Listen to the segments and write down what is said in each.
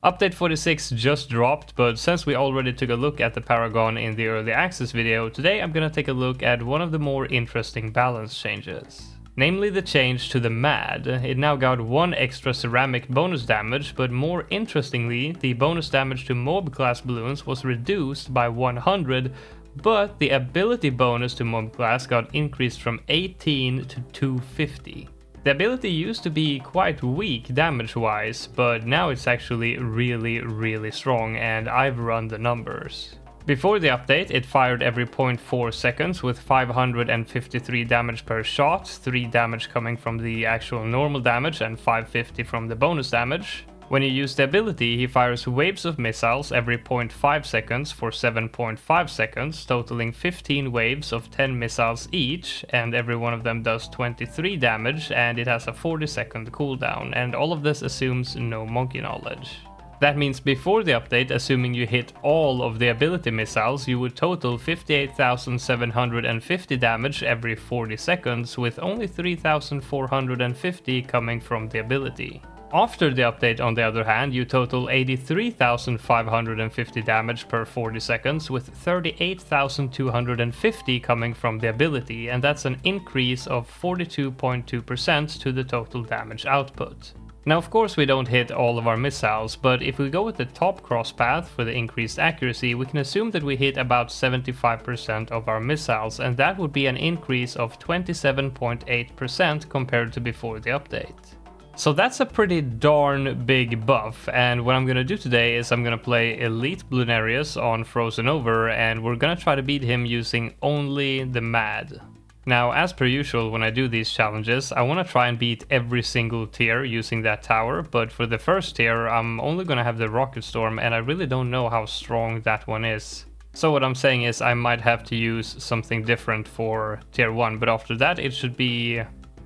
Update 46 just dropped, but since we already took a look at the Paragon in the early access video, today I'm gonna take a look at one of the more interesting balance changes. Namely the change to the MAD. It now got one extra ceramic bonus damage, but more interestingly, the bonus damage to mob class balloons was reduced by 100, but the ability bonus to mob class got increased from 18 to 250. The ability used to be quite weak damage-wise, but now it's actually really strong, and I've run the numbers. Before the update, it fired every 0.4 seconds with 553 damage per shot, 3 damage coming from the actual normal damage and 550 from the bonus damage. When you use the ability, he fires waves of missiles every 0.5 seconds for 7.5 seconds, totaling 15 waves of 10 missiles each, and every one of them does 23 damage, and it has a 40-second cooldown, and all of this assumes no monkey knowledge. That means before the update, assuming you hit all of the ability missiles, you would total 58,750 damage every 40 seconds, with only 3,450 coming from the ability. After the update, on the other hand, you total 83,550 damage per 40 seconds, with 38,250 coming from the ability, and that's an increase of 42.2% to the total damage output. Now, of course, we don't hit all of our missiles, but if we go with the top cross path for the increased accuracy, we can assume that we hit about 75% of our missiles, and that would be an increase of 27.8% compared to before the update. So that's a pretty darn big buff, and what I'm gonna do today is I'm gonna play Elite Bloonarius on Frozen Over, and we're gonna try to beat him using only the MAD. Now, as per usual when I do these challenges, I wanna try and beat every single tier using that tower, but for the first tier I'm only gonna have the Rocket Storm, and I really don't know how strong that one is. So what I'm saying is I might have to use something different for tier 1, but after that it should be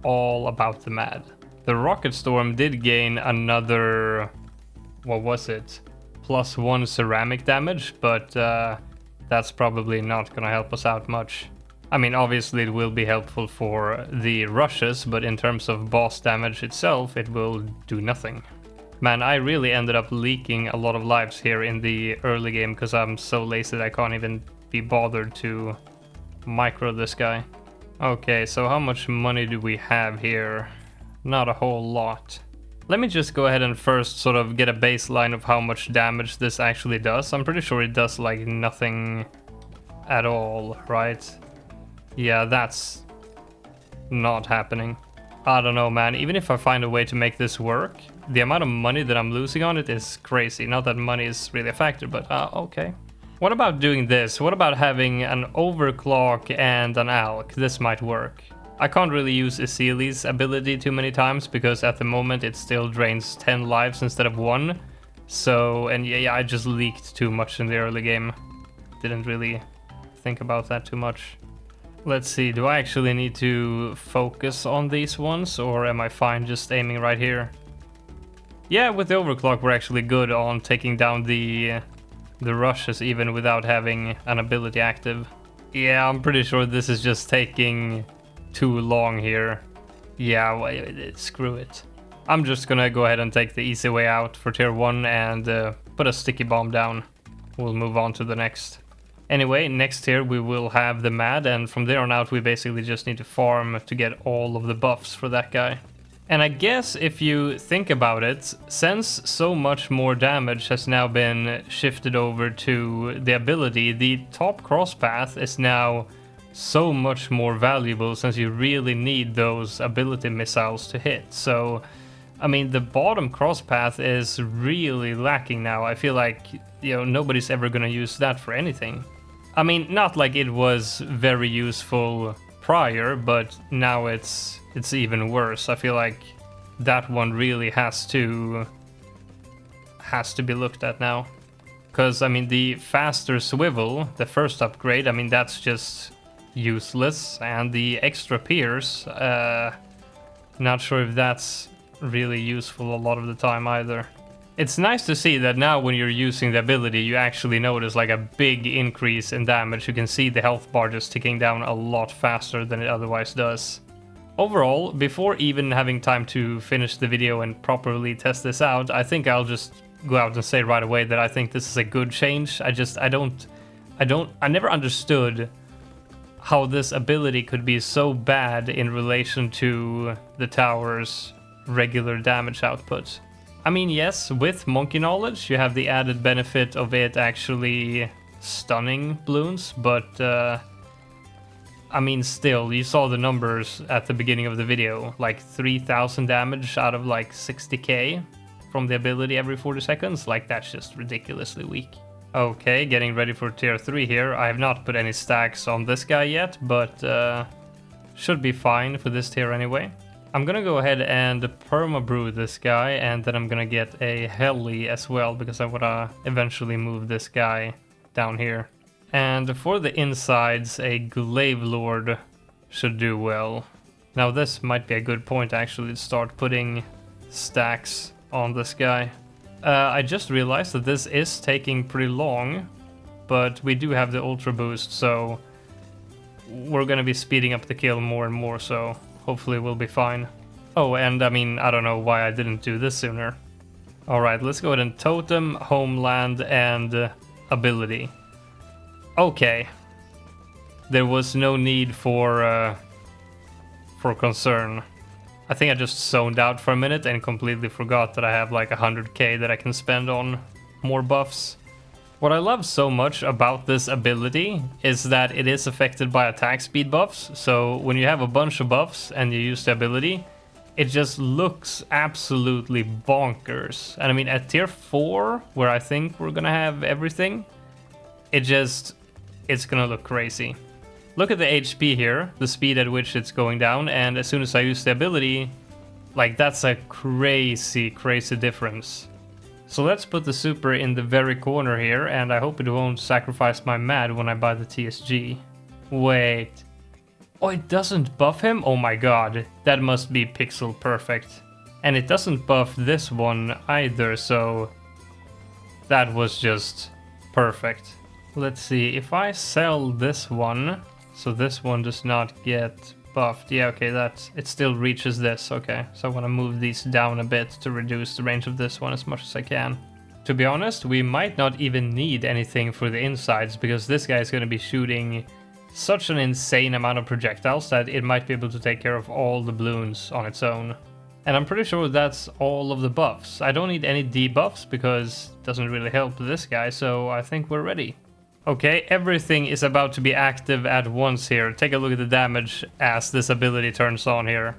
all about the MAD. The Rocket Storm did gain another, what was it, +1 ceramic damage, but that's probably not gonna help us out much. I mean, obviously it will be helpful for the rushes, but in terms of boss damage itself, it will do nothing. Man, I really ended up leaking a lot of lives here in the early game because I'm so lazy that I can't even be bothered to micro this guy. Okay, so how much money do we have here? Not a whole lot. Let me just go ahead and first sort of get a baseline of how much damage this actually does. I'm pretty sure it does like nothing at all, right? Yeah, that's not happening. I don't know, man. Even if I find a way to make this work, the amount of money that I'm losing on it is crazy. Not that money is really a factor, but okay. What about doing this? What about having an overclock and an alch? This might work. I can't really use Isili's ability too many times because at the moment it still drains 10 lives instead of 1. So, and yeah, I just leaked too much in the early game. Didn't really think about that too much. Let's see, do I actually need to focus on these ones, or am I fine just aiming right here? Yeah, with the overclock we're actually good on taking down the rushes even without having an ability active. Yeah, I'm pretty sure this is just taking too long here. Yeah, well, screw it. I'm just gonna go ahead and take the easy way out for tier 1 and put a sticky bomb down. We'll move on to the next. Anyway, next tier we will have the MAD, and from there on out we basically just need to farm to get all of the buffs for that guy. And I guess if you think about it, since so much more damage has now been shifted over to the ability, the top cross path is now so much more valuable since you really need those ability missiles to hit. So, I mean, the bottom cross path is really lacking now. I feel like, you know, nobody's ever gonna use that for anything. I mean, not like it was very useful prior, but now it's even worse. I feel like that one really has to be looked at now. Because, I mean, the faster swivel, the first upgrade, I mean, that's just useless, and the extra pierce, not sure if that's really useful a lot of the time either. It's nice to see that now when you're using the ability you actually notice like a big increase in damage. You can see the health bar just ticking down a lot faster than it otherwise does. Overall, before even having time to finish the video and properly test this out, I think I'll just go out and say right away that I think this is a good change. I never understood how this ability could be so bad in relation to the tower's regular damage output. I mean, yes, with Monkey Knowledge, you have the added benefit of it actually stunning bloons, but I mean, still, you saw the numbers at the beginning of the video, like 3000 damage out of like 60k from the ability every 40 seconds. Like, that's just ridiculously weak. Okay, getting ready for tier 3 here. I have not put any stacks on this guy yet, but should be fine for this tier anyway. I'm gonna go ahead and perma-brew this guy, and then I'm gonna get a heli as well, because I wanna eventually move this guy down here. And for the insides, a Glaive Lord should do well. Now this might be a good point actually to start putting stacks on this guy. I just realized that this is taking pretty long, but we do have the Ultra Boost, so we're gonna be speeding up the kill more and more, so hopefully we'll be fine. Oh, and I mean, I don't know why I didn't do this sooner. Alright, let's go ahead and totem, homeland, and ability. Okay. There was no need for concern. I think I just zoned out for a minute and completely forgot that I have like 100k that I can spend on more buffs. What I love so much about this ability is that it is affected by attack speed buffs, so when you have a bunch of buffs and you use the ability, it just looks absolutely bonkers. And I mean, at tier 4, where I think we're gonna have everything, it's gonna look crazy. Look at the HP here, the speed at which it's going down, and as soon as I use the ability, like, that's a crazy difference. So let's put the super in the very corner here, and I hope it won't sacrifice my mad when I buy the TSG. Wait. Oh, it doesn't buff him? Oh my god, that must be pixel perfect. And it doesn't buff this one either, so that was just perfect. Let's see, if I sell this one, so this one does not get buffed. Yeah, okay, it still reaches this. Okay, so I want to move these down a bit to reduce the range of this one as much as I can. To be honest, we might not even need anything for the insides, because this guy is going to be shooting such an insane amount of projectiles that it might be able to take care of all the bloons on its own. And I'm pretty sure that's all of the buffs. I don't need any debuffs because it doesn't really help this guy, so I think we're ready. Okay, everything is about to be active at once here. Take a look at the damage as this ability turns on here.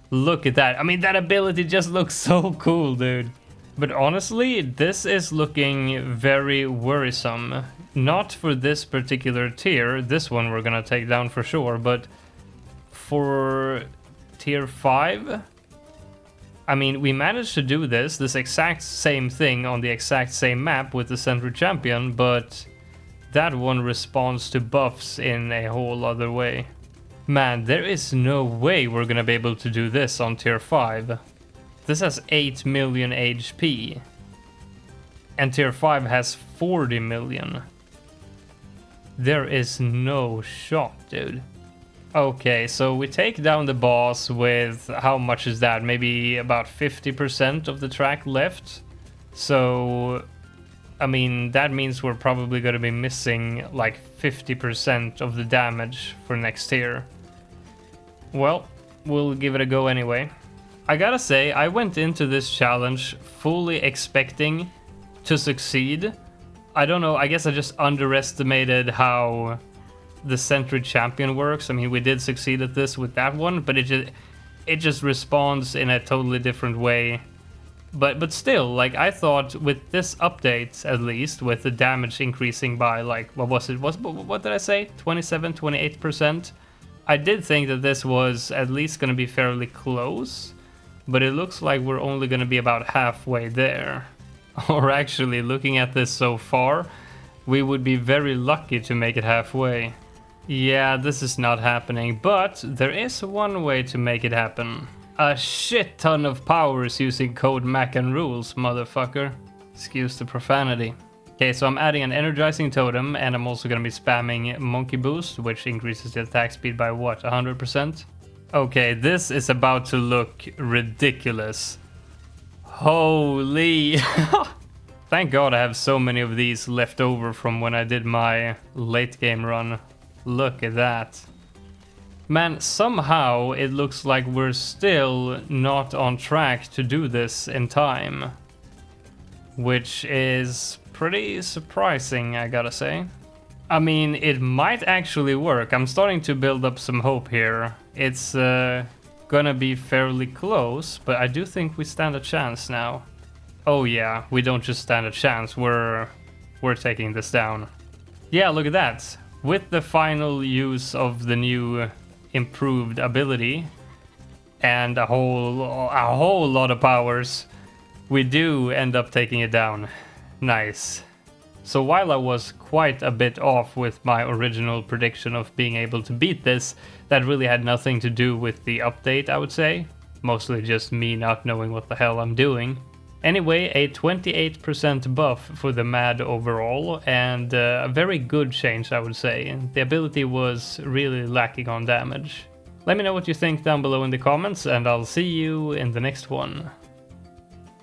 Look at that. I mean, that ability just looks so cool, dude. But honestly, this is looking very worrisome. Not for this particular tier. This one we're gonna take down for sure, but for tier 5, I mean, we managed to do this exact same thing on the exact same map with the Sentry Champion, but that one responds to buffs in a whole other way. Man, there is no way we're gonna be able to do this on tier 5. This has 8 million HP. And tier 5 has 40 million. There is no shot, dude. Okay, so we take down the boss with, how much is that? Maybe about 50% of the track left. So, I mean, that means we're probably going to be missing like 50% of the damage for next tier. Well, we'll give it a go anyway. I gotta say, I went into this challenge fully expecting to succeed. I don't know, I guess I just underestimated how the Sentry Champion works. I mean, we did succeed at this with that one, but it just responds in a totally different way. But still, like, I thought with this update, at least, with the damage increasing by, like, what was it? What did I say? 27, 28%? I did think that this was at least going to be fairly close, but it looks like we're only going to be about halfway there. Or actually, looking at this so far, we would be very lucky to make it halfway. Yeah, this is not happening, but there is one way to make it happen. A shit ton of powers using code Mac and rules, motherfucker. Excuse the profanity. Okay, so I'm adding an Energizing totem, and I'm also gonna be spamming Monkey Boost, which increases the attack speed by what, 100%? Okay, this is about to look ridiculous. Holy! Thank God I have so many of these left over from when I did my late game run. Look at that. Man, somehow it looks like we're still not on track to do this in time. Which is pretty surprising, I gotta say. I mean, it might actually work. I'm starting to build up some hope here. It's gonna be fairly close, but I do think we stand a chance now. Oh yeah, we don't just stand a chance, we're taking this down. Yeah, look at that. With the final use of the new improved ability and a whole lot of powers, we do end up taking it down. Nice. So while I was quite a bit off with my original prediction of being able to beat this, that really had nothing to do with the update, I would say. Mostly just me not knowing what the hell I'm doing. Anyway, a 28% buff for the MAD overall, and a very good change, I would say. The ability was really lacking on damage. Let me know what you think down below in the comments, and I'll see you in the next one.